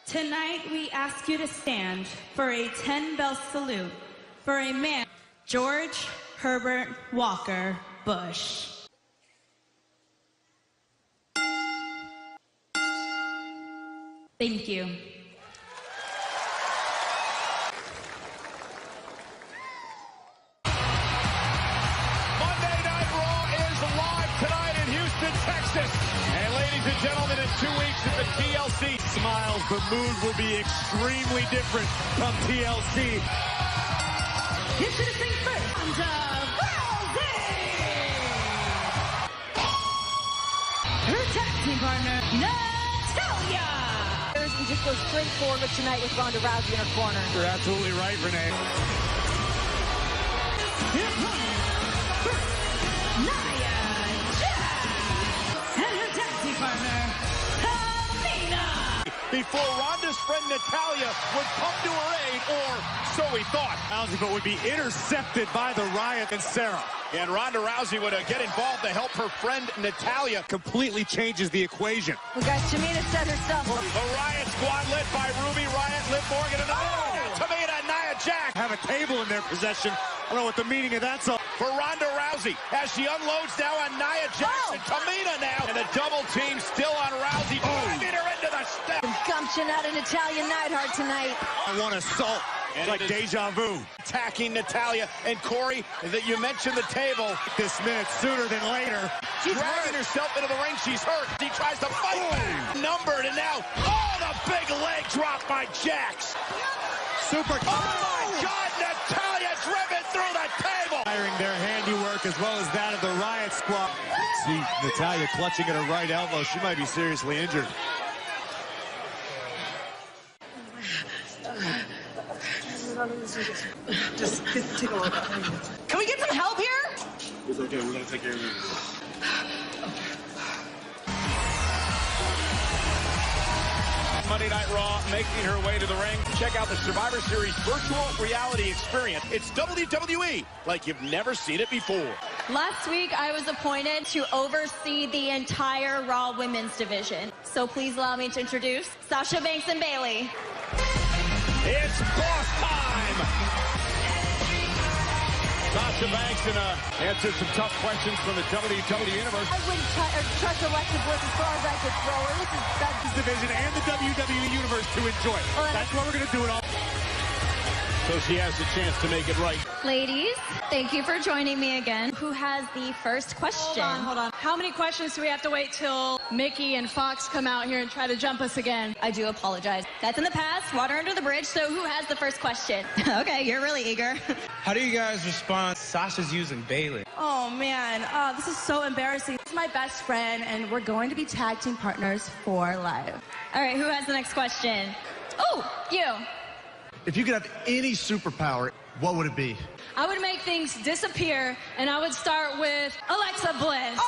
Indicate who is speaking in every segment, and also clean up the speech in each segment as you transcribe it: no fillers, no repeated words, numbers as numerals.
Speaker 1: Tonight, we ask you to stand for a 10-bell salute for a man, George Herbert Walker Bush. Thank you.
Speaker 2: Monday Night Raw is live tonight in Houston, Texas. And ladies and gentlemen, in 2 weeks at the TLC.
Speaker 3: Smiles, the mood will be extremely different from TLC.
Speaker 1: Introducing first, Ronda Rousey. Her tag team partner, Natalya.
Speaker 4: And just go straight forward tonight with Ronda Rousey in her corner.
Speaker 3: You're absolutely right, Renee.
Speaker 1: Here comes first, Nia Jax. And her tag team partner, Tamina.
Speaker 2: Before Ronda's friend Natalya would come to her aid, or so we thought.
Speaker 3: Rousey, but would be intercepted by the Riot and Sarah.
Speaker 2: And Ronda Rousey would get involved to help her friend Natalya.
Speaker 3: Completely changes the equation.
Speaker 4: Well, guys, Tamina said herself.
Speaker 2: The Riot Squad led by Ruby Riot, Liv Morgan, and Tamina, Nia Jax.
Speaker 3: Have a table in their possession. I don't know what the meaning of that's all.
Speaker 2: For Ronda Rousey, as she unloads now on Nia Jax and Tamina now. And a double team still on Rousey, driving her into the step.
Speaker 4: Some gumption out of Natalya Neidhart tonight.
Speaker 3: I want assault. It's like deja vu.
Speaker 2: Attacking Natalya and Corey, that you mentioned the table.
Speaker 3: This minute sooner than later.
Speaker 2: She's dragging herself into the ring. She's hurt. She tries to fight back. Numbered, and now, the big leg drop by Jax.
Speaker 3: Super.
Speaker 2: Oh my God, Natalya driven through the table.
Speaker 3: Firing their handiwork as well as that of the Riot Squad. See Natalya clutching at her right elbow. She might be seriously injured.
Speaker 5: Just take a look.
Speaker 4: Can we get some help here?
Speaker 3: It's okay. We're going to take care of it.
Speaker 2: Monday Night Raw making her way to the ring. Check out the Survivor Series virtual reality experience. It's WWE like you've never seen it before.
Speaker 6: Last week, I was appointed to oversee the entire Raw Women's division. So please allow me to introduce Sasha Banks and Bayley.
Speaker 2: It's boss time! Sasha Banks answered some tough questions from the WWE Universe.
Speaker 4: I wouldn't trust Alexa Bliss as far as I could throw her. This is
Speaker 3: Division and the WWE Universe to enjoy. That's what we're going to do it all.
Speaker 2: So she has the chance to make it right.
Speaker 6: Ladies, thank you for joining me again. Who has the first question?
Speaker 1: Hold on. How many questions do we have to wait till Mickey and Fox come out here and try to jump us again?
Speaker 6: I do apologize. That's in the past, water under the bridge, so who has the first question? Okay, you're really eager.
Speaker 7: How do you guys respond? Sasha's using Bayley.
Speaker 1: Oh, man. This is so embarrassing. This is my best friend, and we're going to be tag team partners for life.
Speaker 6: All right, who has the next question? Oh, you.
Speaker 8: If you could have any superpower, what would it be?
Speaker 1: I would make things disappear, and I would start with Alexa Bliss.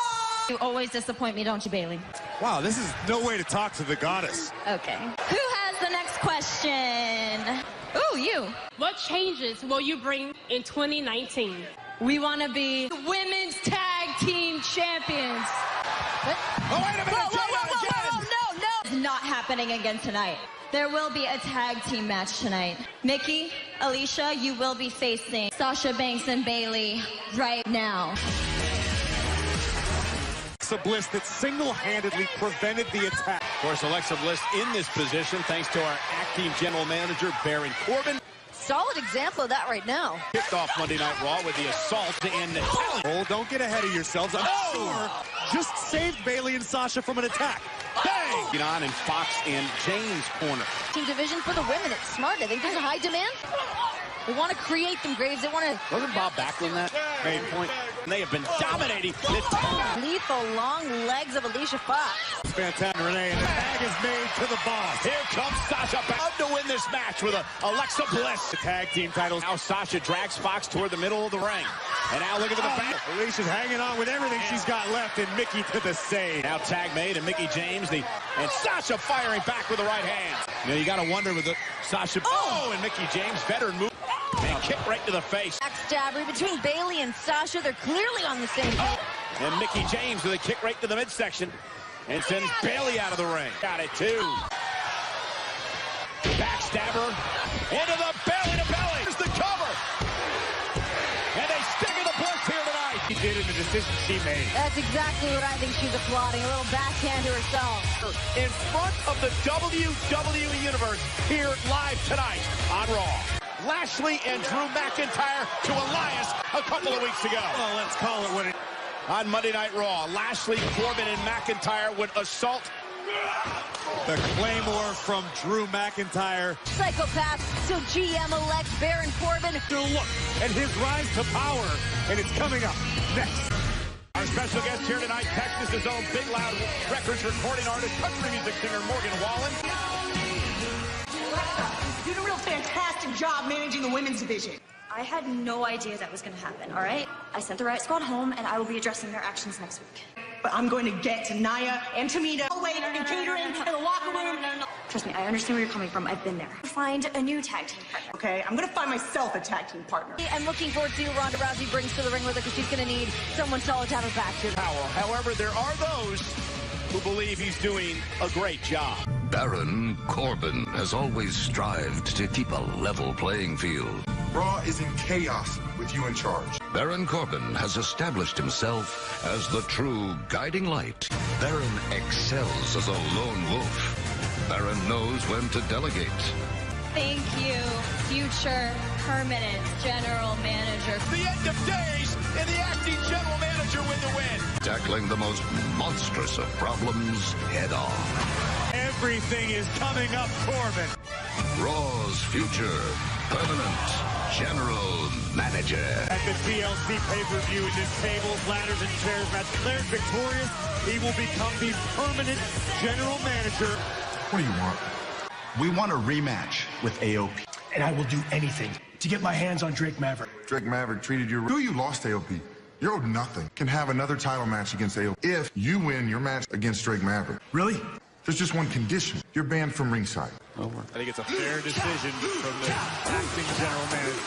Speaker 6: You always disappoint me, don't you, Bayley?
Speaker 3: Wow, this is no way to talk to the goddess.
Speaker 6: Okay. Who has the next question? Ooh, you.
Speaker 9: What changes will you bring in 2019?
Speaker 1: We want to be women's tag team champions.
Speaker 2: Oh, wait a minute!
Speaker 6: No. It's not happening again tonight. There will be a tag team match tonight. Mickey, Alicia, you will be facing Sasha Banks and Bayley right now.
Speaker 3: Alexa Bliss that single-handedly prevented the attack.
Speaker 2: Of course, Alexa Bliss in this position thanks to our acting general manager, Baron Corbin.
Speaker 4: solid example of that right now.
Speaker 2: Kicked off Monday Night Raw with the assault and Natalya.
Speaker 3: Oh, don't get ahead of yourselves. I'm sure just saved Bayley and Sasha from an attack.
Speaker 2: Bang! Get on in Fox and James' corner.
Speaker 4: Team division for the women. It's smart. I think there's a high demand. They want to create them, Graves. They want to...
Speaker 2: Wasn't Bob Backlund that made point? And they have been dominating.
Speaker 4: Lethal long legs of Alicia Fox.
Speaker 3: Fantastic, Renee. And the tag is made to the boss.
Speaker 2: Here comes Sasha Banks to win this match with Alexa Bliss.
Speaker 3: The tag team titles.
Speaker 2: Now Sasha drags Fox toward the middle of the ring. And now looking for the back.
Speaker 3: Alicia's hanging on with everything she's got left, and Mickey to the save.
Speaker 2: Now tag made, and Mickey James, and Sasha firing back with the right hand. You know, you got to wonder with the Sasha. Oh, and Mickey James, veteran move. And kick right to the face.
Speaker 4: Backstabber between Bayley and Sasha. They're clearly on the same page.
Speaker 2: And Mickey James with a kick right to the midsection. And sends Bayley out of the ring. Got it, too. cover. Into the belly to belly. Here's the cover. And they stick in the bliss here tonight.
Speaker 3: He did in the decision she made.
Speaker 4: That's exactly what I think she's applauding. A little backhand to herself.
Speaker 2: In front of the WWE Universe here live tonight on Raw. Lashley and Drew McIntyre to Elias a couple of weeks ago.
Speaker 3: Well, let's call it what it...
Speaker 2: On Monday Night Raw, Lashley, Corbin, and McIntyre would assault
Speaker 3: The Claymore from Drew McIntyre.
Speaker 4: Psychopath, so GM-elect Baron Corbin.
Speaker 3: Look at his rise to power, and it's coming up next.
Speaker 2: Our special guest here tonight, Texas' own Big Loud Records recording artist, country music singer Morgan Wallen.
Speaker 5: You did a real fantastic job managing the women's division.
Speaker 6: I had no idea that was going to happen, all right? I sent the Riot Squad home, and I will be addressing their actions next week.
Speaker 5: But I'm going to get to Nia and Tamina, and catering, and the locker room.
Speaker 6: Trust me, I understand where you're coming from. I've been there. Find a new tag team partner.
Speaker 5: Okay, I'm going to find myself a tag team partner.
Speaker 4: I'm looking forward to see what Ronda Rousey brings to the ring with her, because she's going to need someone solid to have her back to.
Speaker 2: However, there are those who believe he's doing a great job.
Speaker 10: Baron Corbin has always strived to keep a level playing field.
Speaker 11: Raw is in chaos with you in charge.
Speaker 10: Baron Corbin has established himself as the true guiding light. Baron excels as a lone wolf. Baron knows when to delegate.
Speaker 6: Thank you, future permanent general manager.
Speaker 2: The end of days, and the acting general manager with the win.
Speaker 10: Tackling the most monstrous of problems head on.
Speaker 3: Everything is coming up, Corbin.
Speaker 10: Raw's future permanent general manager.
Speaker 3: At the TLC pay-per-view, in this tables, ladders, and chairs match, declared victorious, he will become the permanent general manager.
Speaker 11: What do you want? We want a rematch with AOP.
Speaker 8: And I will do anything to get my hands on Drake Maverick.
Speaker 11: Drake Maverick treated you... You lost AOP. You're owed nothing. Can have another title match against AOP if you win your match against Drake Maverick.
Speaker 8: Really?
Speaker 11: There's just one condition. You're banned from ringside.
Speaker 3: I think it's a fair decision from the acting general manager.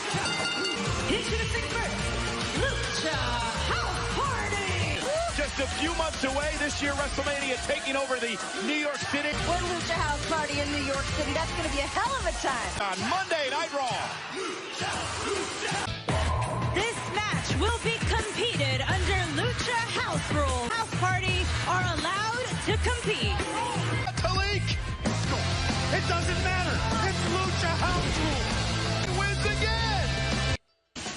Speaker 1: Introducing first, Lucha House Party!
Speaker 2: Just a few months away this year, WrestleMania taking over the New York City.
Speaker 4: One Lucha House Party in New York City. That's going to be a hell of a time.
Speaker 2: On Monday Night Raw.
Speaker 1: This match will be competed under Lucha House rules. House Party are allowed to compete.
Speaker 2: Talik!
Speaker 3: It doesn't matter. It's Lucha House rule.
Speaker 2: Wins again.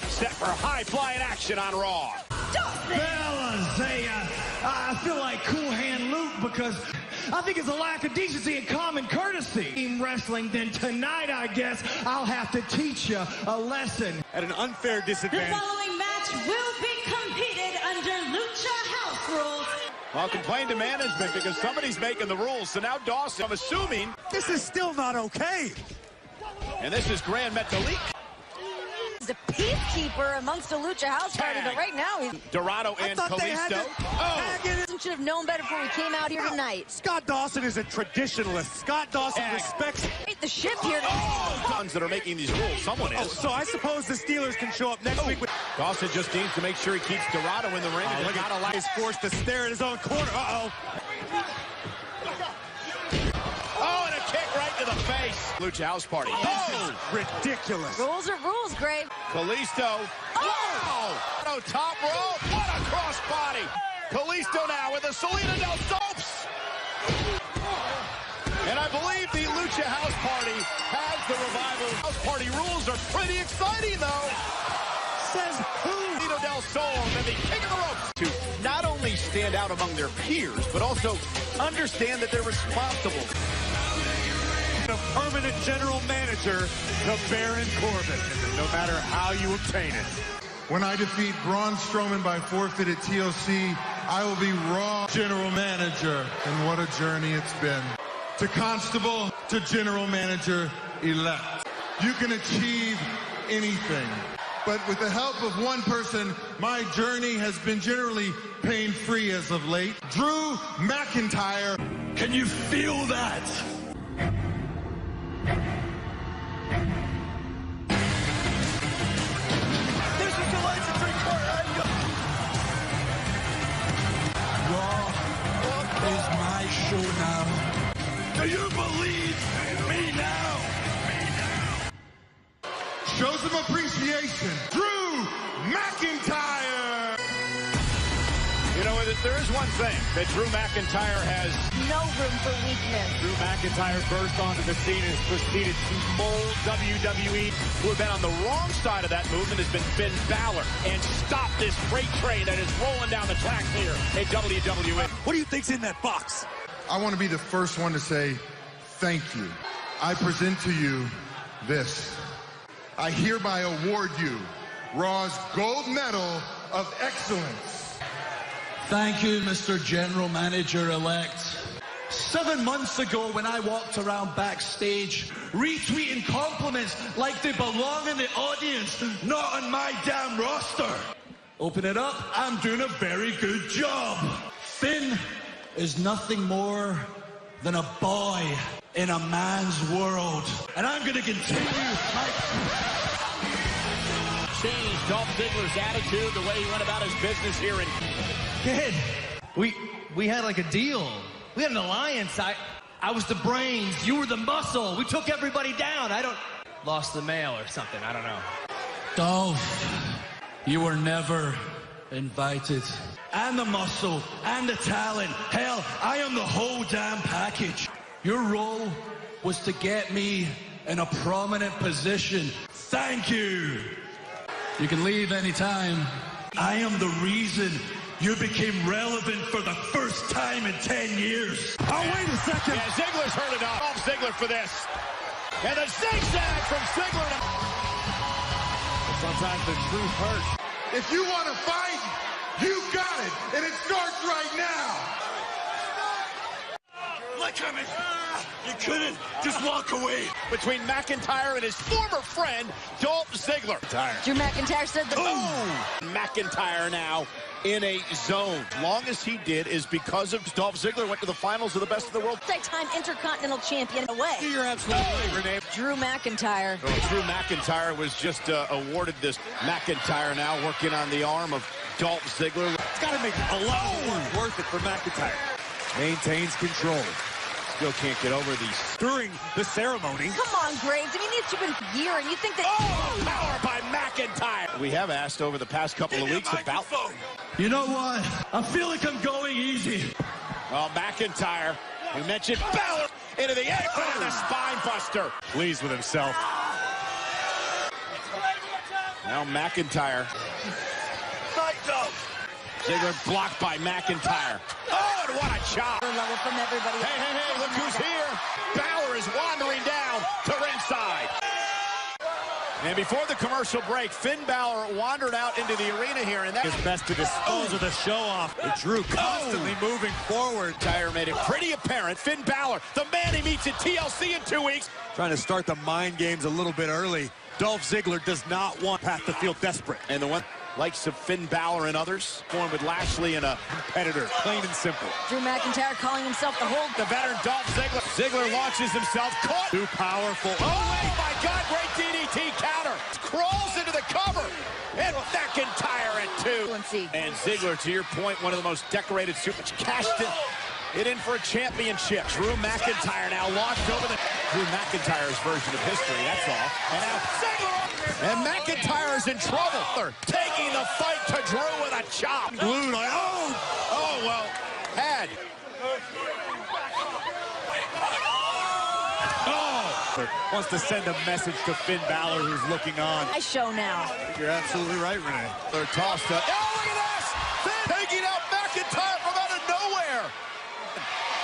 Speaker 2: Set for high-flying action on Raw.
Speaker 8: Well, Isaiah, I feel like Cool Hand Luke because I think it's a lack of decency and common courtesy. Team wrestling, then tonight, I guess, I'll have to teach you a lesson.
Speaker 3: At an unfair
Speaker 1: The
Speaker 3: disadvantage.
Speaker 1: following match will be competed under Lucha House rules.
Speaker 2: Well, complain to management because somebody's making the rules. So now Dawson, I'm assuming.
Speaker 3: This is still not okay.
Speaker 2: And this is Grand Metalik.
Speaker 4: He's a peacekeeper amongst the Lucha House Party, but right now he's...
Speaker 2: Dorado and Kalisto.
Speaker 4: Should have known better before we came out here tonight.
Speaker 3: Scott Dawson is a traditionalist. Scott Dawson respects
Speaker 4: The ship here tonight.
Speaker 2: Ones that are making these rules. Someone is.
Speaker 3: So I suppose the Steelers can show up next week with...
Speaker 2: Dawson just needs to make sure he keeps Dorado in the ring.
Speaker 3: Look at how he's forced to stare at his own corner. Uh-oh.
Speaker 2: Oh, and a kick right to the face. Lucha House Party.
Speaker 3: Oh, ridiculous.
Speaker 4: Rules are rules, Grave.
Speaker 2: Kalisto. Oh! No, top rope. What a crossbody. Kalisto now with a Selena Del Sopes. And I believe the Lucha House Party has the revival. House Party rules are pretty exciting, though.
Speaker 3: Says who?
Speaker 2: Selena Del Sol and the king of the ropes. To not only stand out among their peers, but also understand that they're responsible.
Speaker 3: The permanent general manager, the Baron Corbin, no matter how you obtain it.
Speaker 11: When I defeat Braun Strowman by forfeit at TLC, I will be Raw general manager. And what a journey it's been. To Constable, to general manager elect. You can achieve anything. But with the help of one person, my journey has been generally pain-free as of late. Drew McIntyre.
Speaker 8: Can you feel that? This is the license required. Raw is my show now. Do you believe me now?
Speaker 2: there is one thing that Drew McIntyre has
Speaker 4: No room for weakness.
Speaker 3: Drew McIntyre burst onto the scene and has proceeded to mold WWE.
Speaker 2: who have been on the wrong side of that movement has been Finn Balor, and stop this freight train that is rolling down the tracks here in WWE.
Speaker 3: What do you think's in that box?
Speaker 11: I want to be the first one to say thank you. I present to you this. I hereby award you Raw's Gold Medal of Excellence.
Speaker 8: Thank you, Mr. General Manager-elect. 7 months ago, when I walked around backstage, retweeting compliments like they belong in the audience, not on my damn roster. Open it up, I'm doing a very good job. Finn is nothing more than a boy in a man's world. And I'm gonna continue my...
Speaker 2: Change Dolph Ziggler's attitude, the way he went about his business here in...
Speaker 8: Kid, we had like a deal. We had an alliance. I was the brains, you were the muscle. We took everybody down.
Speaker 7: Lost the mail or something, I don't know.
Speaker 8: Dolph, you were never invited. And the muscle, and the talent. Hell, I am the whole damn package. Your role was to get me in a prominent position. Thank you. You can leave anytime. I am the reason you became relevant for the first time in 10 years. Oh, wait a second.
Speaker 2: Yeah, Ziggler's heard enough. Dolph Ziggler for this. And a zigzag from Ziggler.
Speaker 3: Sometimes the truth hurts.
Speaker 11: If you want to fight, you got it, and it starts right now.
Speaker 8: Look at me. You couldn't just walk away.
Speaker 2: Between McIntyre and his former friend, Dolph Ziggler.
Speaker 4: Drew McIntyre said the...
Speaker 2: McIntyre now in a zone. Longest he did is because of Dolph Ziggler went to the finals of the Best of the World.
Speaker 4: Time Intercontinental Champion away.
Speaker 2: You're absolutely right, Renee.
Speaker 4: Drew McIntyre.
Speaker 2: Drew McIntyre was just awarded this. McIntyre now working on the arm of Dolph Ziggler.
Speaker 3: It's got to make it a lot more worth it for McIntyre. Maintains control.
Speaker 2: Still can't get over these.
Speaker 3: During the ceremony.
Speaker 4: Come on, Graves. I mean, it's been a year, and you think that...
Speaker 2: Oh, power by McIntyre. We have asked over the past couple of weeks about...
Speaker 8: You know what? I feel like I'm going easy.
Speaker 2: Well, McIntyre, we mentioned Balor into the ankle and the spine buster.
Speaker 3: Pleased with himself.
Speaker 2: Now McIntyre. Ziggler blocked by McIntyre. Oh, and what a chop.
Speaker 4: Level from everybody.
Speaker 2: Hey, look who's here. Balor is wandering down to ringside. And before the commercial break, Finn Balor wandered out into the arena here, and that
Speaker 3: is best to dispose of the show-off. Drew constantly moving forward.
Speaker 2: Tyre made it pretty apparent. Finn Balor, the man he meets at TLC in 2 weeks.
Speaker 3: Trying to start the mind games a little bit early. Dolph Ziggler does not want Pat to feel desperate.
Speaker 2: And the one likes of Finn Balor and others, formed with Lashley and a competitor, plain and simple.
Speaker 4: Drew McIntyre calling himself the Hulk.
Speaker 2: The veteran Dolph Ziggler. Ziggler launches himself, caught.
Speaker 3: Too powerful.
Speaker 2: Oh my God, great DDT counter. Crawls into the cover. And McIntyre at 2. And Ziggler, to your point, one of the most decorated super cashed it in for a championship. Drew McIntyre now launched over the... Drew McIntyre's version of history, that's all. And now Ziggler! And McIntyre is in trouble. Taking the fight to Drew with a chop.
Speaker 3: Glued like,
Speaker 2: oh, well, had.
Speaker 3: Wants to send a message to Finn Balor, who's looking on.
Speaker 4: I show now.
Speaker 3: You're absolutely right, Renee.
Speaker 2: They're tossed up. Oh, look at this! Finn taking out McIntyre from out of nowhere.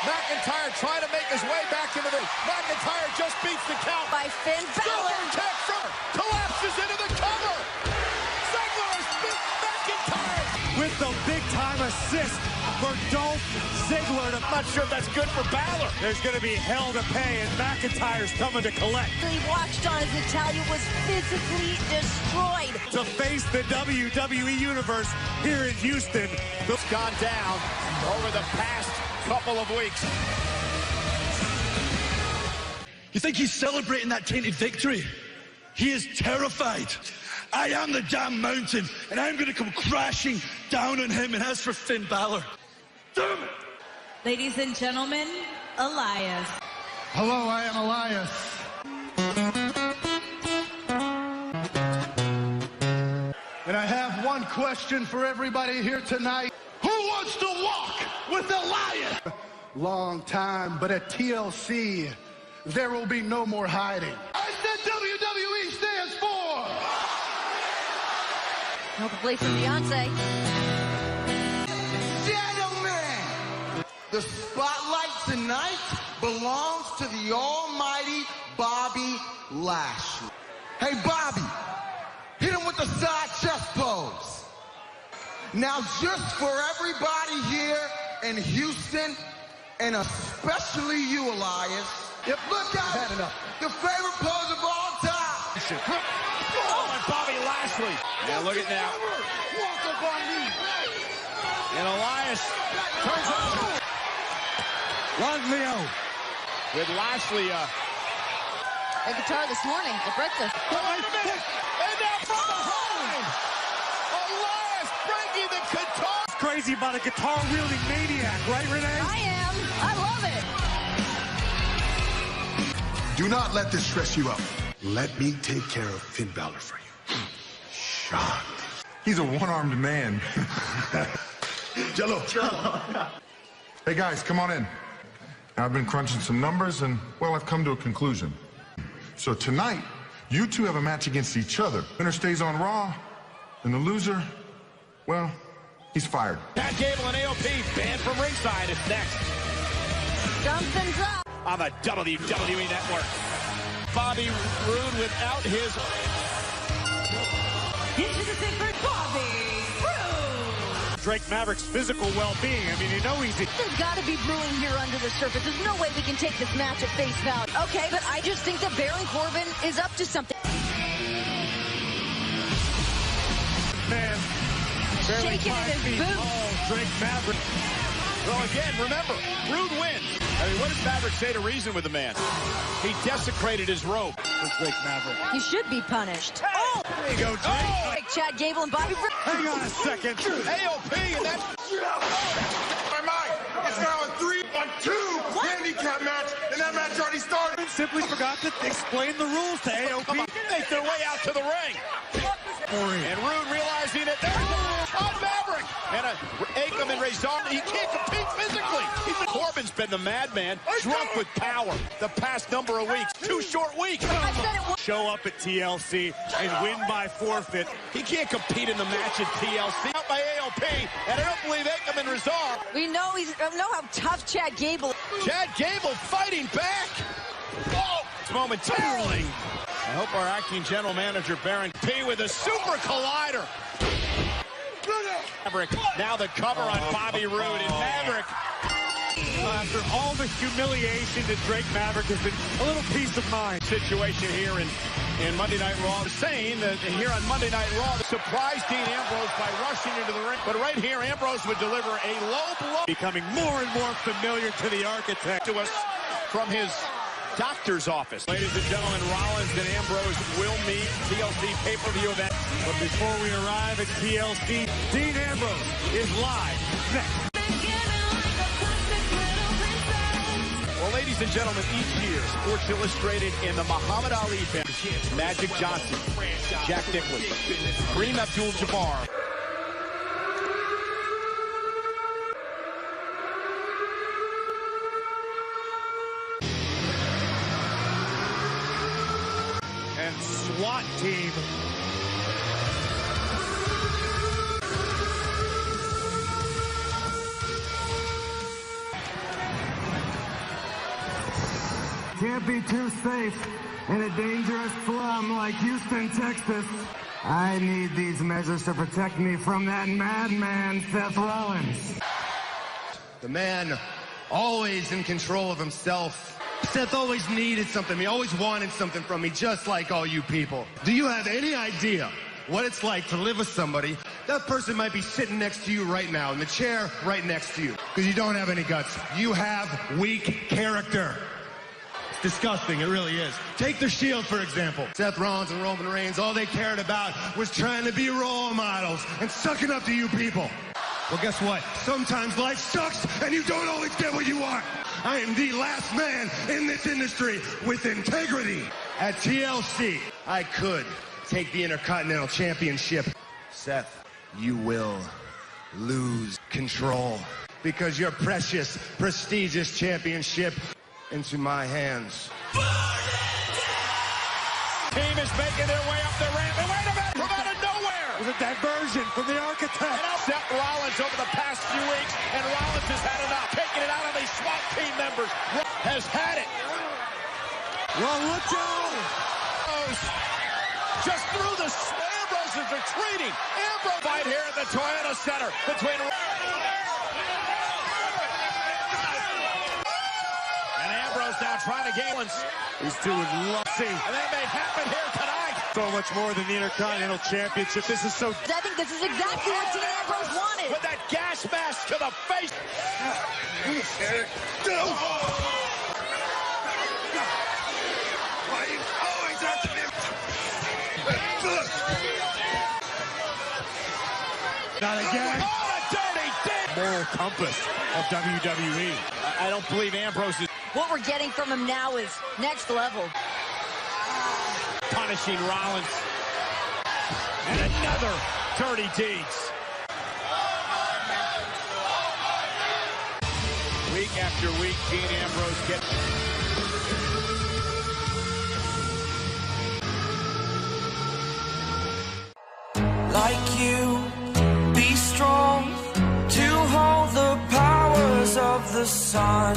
Speaker 2: McIntyre trying to make his way back into the... McIntyre just beats the count.
Speaker 4: By Finn Balor.
Speaker 2: Kick from collapses into the cover. Ziggler has beat McIntyre.
Speaker 3: With the big-time assist for Dolph Ziggler.
Speaker 2: I'm not sure if that's good for Balor.
Speaker 3: There's going to be hell to pay, and McIntyre's coming to collect.
Speaker 4: He watched on as Natalya was physically destroyed.
Speaker 3: To face the WWE Universe here in Houston.
Speaker 2: It's gone down over the past couple of weeks.
Speaker 8: You think he's celebrating that tainted victory? He is terrified. I am the damn mountain, and I'm going to come crashing down on him. And as for Finn Balor, damn it!
Speaker 1: Ladies and gentlemen, Elias.
Speaker 11: Hello, I am Elias. And I have one question for everybody here tonight. Who wants to walk
Speaker 12: long time, but at TLC, there will be no more hiding. I said WWE stands for...
Speaker 4: No play for Beyonce.
Speaker 13: Gentlemen, the spotlight tonight belongs to the almighty Bobby Lashley. Hey, Bobby, hit him with the side chest pose. Now, just for everybody here in Houston, and especially you, Elias, look out, the favorite pose of all time.
Speaker 2: Oh, and Bobby Lashley. Now look at now. And Elias turns over.
Speaker 8: Leo.
Speaker 2: With Lashley.
Speaker 4: A guitar this morning at breakfast.
Speaker 2: And now from behind. Elias breaking the guitar.
Speaker 3: Crazy about a guitar-wielding maniac, right, Renee?
Speaker 4: I am. I love it.
Speaker 12: Do not let this stress you out. Let me take care of Finn Balor for you. Sean.
Speaker 11: He's a one-armed man.
Speaker 12: Jello.
Speaker 11: Hey, guys, come on in. I've been crunching some numbers, and, well, I've come to a conclusion. So tonight, you two have a match against each other. Winner stays on Raw, and the loser, well, he's fired.
Speaker 2: Chad Gable and AOP banned from ringside is next.
Speaker 4: Dump and drop.
Speaker 2: On the WWE Network. Bobby Roode without his...
Speaker 1: Introducing for Bobby Roode.
Speaker 3: Drake Maverick's physical well-being. I mean, you know he's...
Speaker 4: There's got to be brewing here under the surface. There's no way we can take this match at face value. Okay, but I just think that Baron Corbin is up to something.
Speaker 3: Man,
Speaker 4: Shaking in his boots.
Speaker 3: Drake Maverick.
Speaker 2: Well, again, remember, Roode wins. I mean, what does Maverick say to reason with the man? He desecrated his robe.
Speaker 3: Drake Maverick.
Speaker 4: He should be punished. Oh!
Speaker 3: There you go, Drake.
Speaker 4: Oh! Chad Gable and Bobby Roode.
Speaker 3: Hang on a second.
Speaker 2: AOP, and that's...
Speaker 11: My mind. It's now a 3-on-2 handicap match, and that match already started.
Speaker 3: Simply forgot to explain the rules to AOP.
Speaker 2: Make their way out to the ring. And Roode realizing it. There's on Maverick. And Akam and Razor, he can't compete physically. Corbin's been the madman, drunk with power the past number of weeks. 2 short weeks.
Speaker 3: Show up at TLC and win by forfeit.
Speaker 2: He can't compete in the match at TLC. Out by AOP, and I don't believe Akam and Razor.
Speaker 4: We know how tough Chad Gable is.
Speaker 2: Chad Gable fighting back. Oh, momentarily. I hope our acting general manager, Baron P, with a super collider. Maverick, now the cover on Bobby Roode, and Maverick.
Speaker 3: After all the humiliation that Drake Maverick has been, a little peace of mind.
Speaker 2: Situation here in Monday Night Raw. Saying that here on Monday Night Raw, surprised Dean Ambrose by rushing into the ring. But right here, Ambrose would deliver a low blow.
Speaker 3: Becoming more and more familiar to the architect.
Speaker 2: To us from his doctor's office. Ladies and gentlemen, Rollins and Ambrose will meet TLC pay-per-view event.
Speaker 3: But before we arrive at TLC, Dean Ambrose is live next.
Speaker 2: Well, ladies and gentlemen, each year, Sports Illustrated and the Muhammad Ali band, Magic Johnson, Jack Nicklaus, Kareem Abdul-Jabbar.
Speaker 3: And SWAT team.
Speaker 8: Can't be too safe in a dangerous slum like Houston, Texas. I need these measures to protect me from that madman, Seth Rollins.
Speaker 13: The man always in control of himself.
Speaker 8: Seth always needed something. He always wanted something from me, just like all you people. Do you have any idea what it's like to live with somebody? That person might be sitting next to you right now, in the chair right next to you, because you don't have any guts. You have weak character. It's disgusting, it really is. Take the Shield, for example. Seth Rollins and Roman Reigns, all they cared about was trying to be role models and sucking up to you people. Well, guess what? Sometimes life sucks and you don't always get what you want. I am the last man in this industry with integrity. At TLC, I could take the Intercontinental Championship. Seth, you will lose control. because your precious, prestigious championship into my hands.
Speaker 2: Team is making their way up the ramp. And wait a minute, from out of nowhere.
Speaker 3: It was a diversion from the Architect.
Speaker 2: And Seth Rollins over the past few weeks, and Rollins has had enough. Taking it out on these SWAT team members. Has had it.
Speaker 3: Well, look out.
Speaker 2: Just through the... Ambrose is retreating. Ambrose fight here at the Toyota Center between... And Ambrose now trying to gain...
Speaker 3: These two would love to see.
Speaker 2: And that may happen here tonight.
Speaker 3: So much more than the Intercontinental Championship. This is so...
Speaker 4: I think this is exactly what Dean Ambrose wanted.
Speaker 2: With that gas mask to the face.
Speaker 3: Not again.
Speaker 2: Oh, a dirty dig.
Speaker 3: Moral compass of WWE.
Speaker 2: I don't believe Ambrose is...
Speaker 4: What we're getting from him now is next level.
Speaker 2: Punishing Rollins. And another dirty deeds. Week after week, Dean Ambrose gets...
Speaker 14: Like you, be strong to hold the powers of the sun.